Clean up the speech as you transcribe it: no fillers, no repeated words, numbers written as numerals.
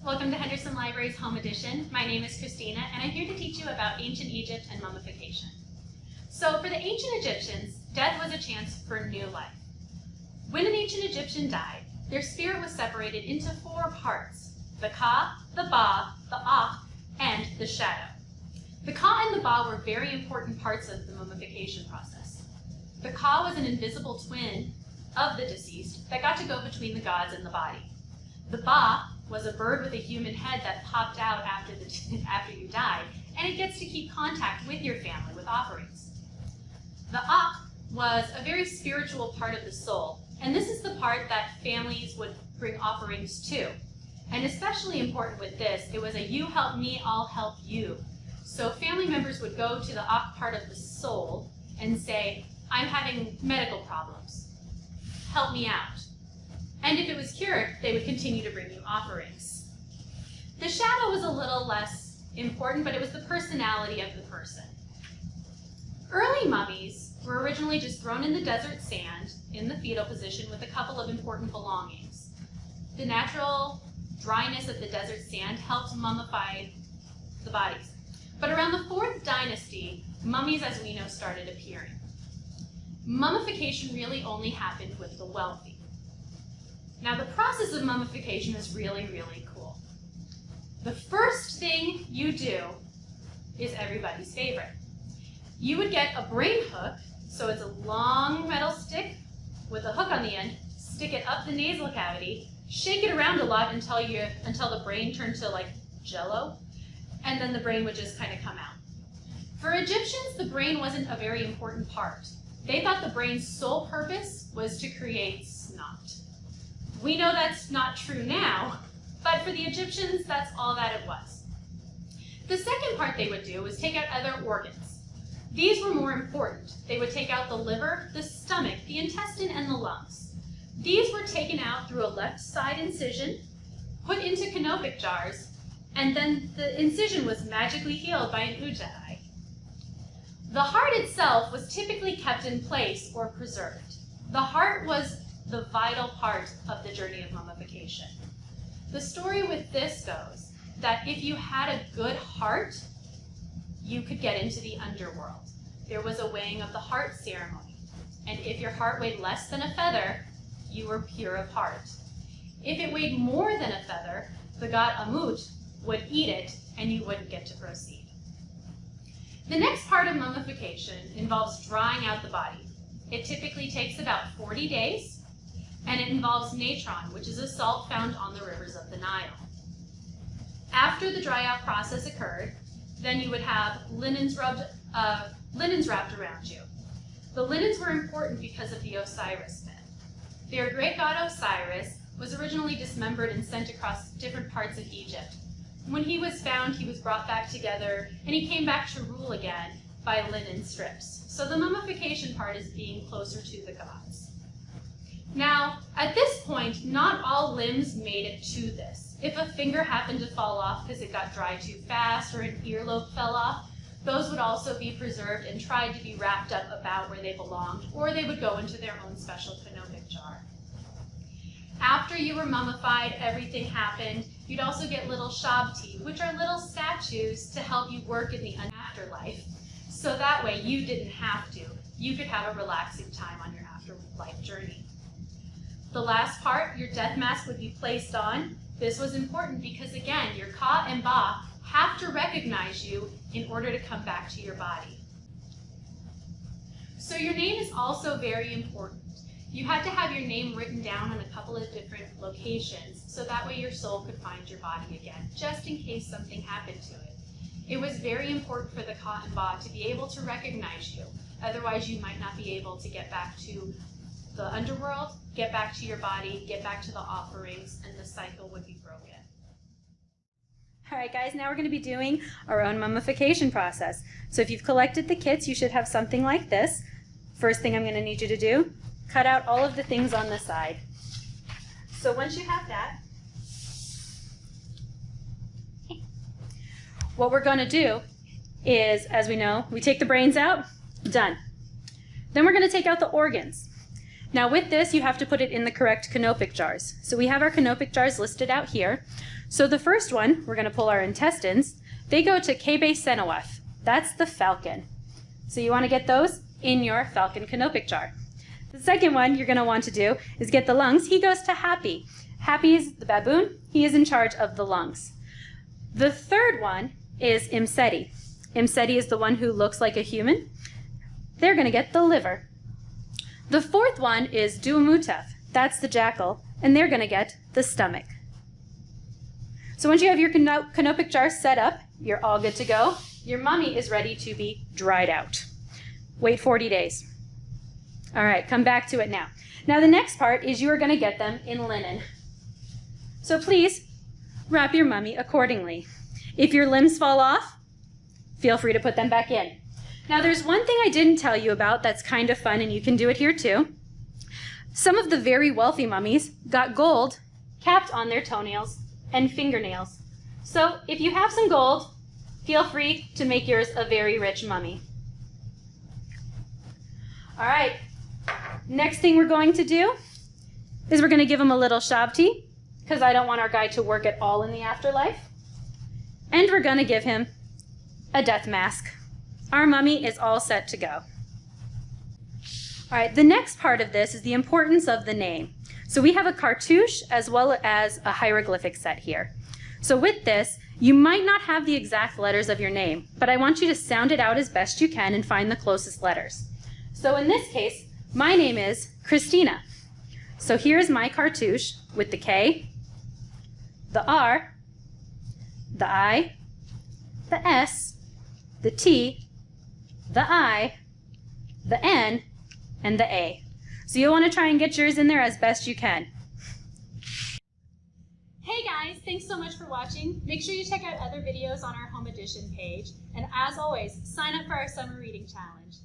Welcome to Henderson Library's Home Edition. My name is Kristina, and I'm here to teach you about ancient Egypt and mummification. So for the ancient Egyptians, death was a chance for new life. When an ancient Egyptian died, their spirit was separated into 4 parts: the Ka, the Ba, the Akh, and the Shadow. The Ka and the Ba were very important parts of the mummification process. The Ka was an invisible twin of the deceased that got to go between the gods and the body. The Ba was a bird with a human head that popped out after you died, and it gets to keep contact with your family with offerings. The Akh was a very spiritual part of the soul, and this is the part that families would bring offerings to. And especially important with this, it was a you help me, I'll help you. So family members would go to the Akh part of the soul and say, I'm having medical problems, help me out. And if it was cured, they would continue to bring you offerings. The shadow was a little less important, but it was the personality of the person. Early mummies were originally just thrown in the desert sand in the fetal position with a couple of important belongings. The natural dryness of the desert sand helped mummify the bodies. But around the 4th dynasty, mummies as we know started appearing. Mummification really only happened with the wealthy. Now the process of mummification is really, really cool. The first thing you do is everybody's favorite. You would get a brain hook, so it's a long metal stick with a hook on the end, stick it up the nasal cavity, shake it around a lot until the brain turned to like jello, and then the brain would just kind of come out. For Egyptians, the brain wasn't a very important part. They thought the brain's sole purpose was to create snot. We know that's not true now, but for the Egyptians, that's all that it was. The second part they would do was take out other organs. These were more important. They would take out the liver, the stomach, the intestine, and the lungs. These were taken out through a left side incision, put into canopic jars, and then the incision was magically healed by an ujjayi. The heart itself was typically kept in place or preserved. The heart was the vital part of the journey of mummification. The story with this goes that if you had a good heart, you could get into the underworld. There was a weighing of the heart ceremony, and if your heart weighed less than a feather, you were pure of heart. If it weighed more than a feather, the god Amut would eat it, and you wouldn't get to proceed. The next part of mummification involves drying out the body. It typically takes about 40 days, and it involves natron, which is a salt found on the rivers of the Nile. After the dry out process occurred, then you would have linens wrapped around you. The linens were important because of the Osiris myth. Their great god Osiris was originally dismembered and sent across different parts of Egypt. When he was found, he was brought back together, and he came back to rule again by linen strips. So the mummification part is being closer to the gods. Now, at this point, not all limbs made it to this. If a finger happened to fall off because it got dry too fast, or an earlobe fell off, those would also be preserved and tried to be wrapped up about where they belonged, or they would go into their own special canopic jar. After you were mummified, everything happened. You'd also get little shabti, which are little statues to help you work in the afterlife. So that way you didn't have to. You could have a relaxing time on your afterlife journey. The last part, your death mask would be placed on. This was important because, again, your Ka and Ba have to recognize you in order to come back to your body. So your name is also very important. You had to have your name written down on a couple of different locations, so that way your soul could find your body again, just in case something happened to it. It was very important for the Ka and Ba to be able to recognize you. Otherwise, you might not be able to get back to the underworld, get back to your body, get back to the offerings, and the cycle would be broken. All right, guys, now we're going to be doing our own mummification process. So if you've collected the kits, you should have something like this. First thing I'm going to need you to do, cut out all of the things on the side. So once you have that, what we're going to do is, as we know, we take the brains out, done. Then we're going to take out the organs. Now with this, you have to put it in the correct canopic jars. So we have our canopic jars listed out here. So the first one, we're going to pull our intestines. They go to Kebe-Senoweth. That's the falcon. So you want to get those in your falcon canopic jar. The second one you're going to want to do is get the lungs. He goes to Happy. Happy is the baboon. He is in charge of the lungs. The third one is Imseti. Imseti is the one who looks like a human. They're going to get the liver. The fourth one is Duamutef. That's the jackal, and they're going to get the stomach. So once you have your canopic jar set up, you're all good to go. Your mummy is ready to be dried out. Wait 40 days. All right, come back to it now. Now the next part is you are going to get them in linen. So please wrap your mummy accordingly. If your limbs fall off, feel free to put them back in. Now there's one thing I didn't tell you about that's kind of fun, and you can do it here too. Some of the very wealthy mummies got gold capped on their toenails and fingernails. So if you have some gold, feel free to make yours a very rich mummy. All right, next thing we're going to do is we're going to give him a little shabti, because I don't want our guy to work at all in the afterlife. And we're going to give him a death mask. Our mummy is all set to go. All right, the next part of this is the importance of the name. So we have a cartouche as well as a hieroglyphic set here. So with this, you might not have the exact letters of your name, but I want you to sound it out as best you can and find the closest letters. So in this case, my name is Kristina. So here's my cartouche with the K, the R, the I, the S, the T, the I, the N, and the A. So you'll want to try and get yours in there as best you can. Hey guys, thanks so much for watching. Make sure you check out other videos on our Home Edition page. And as always, sign up for our Summer Reading Challenge.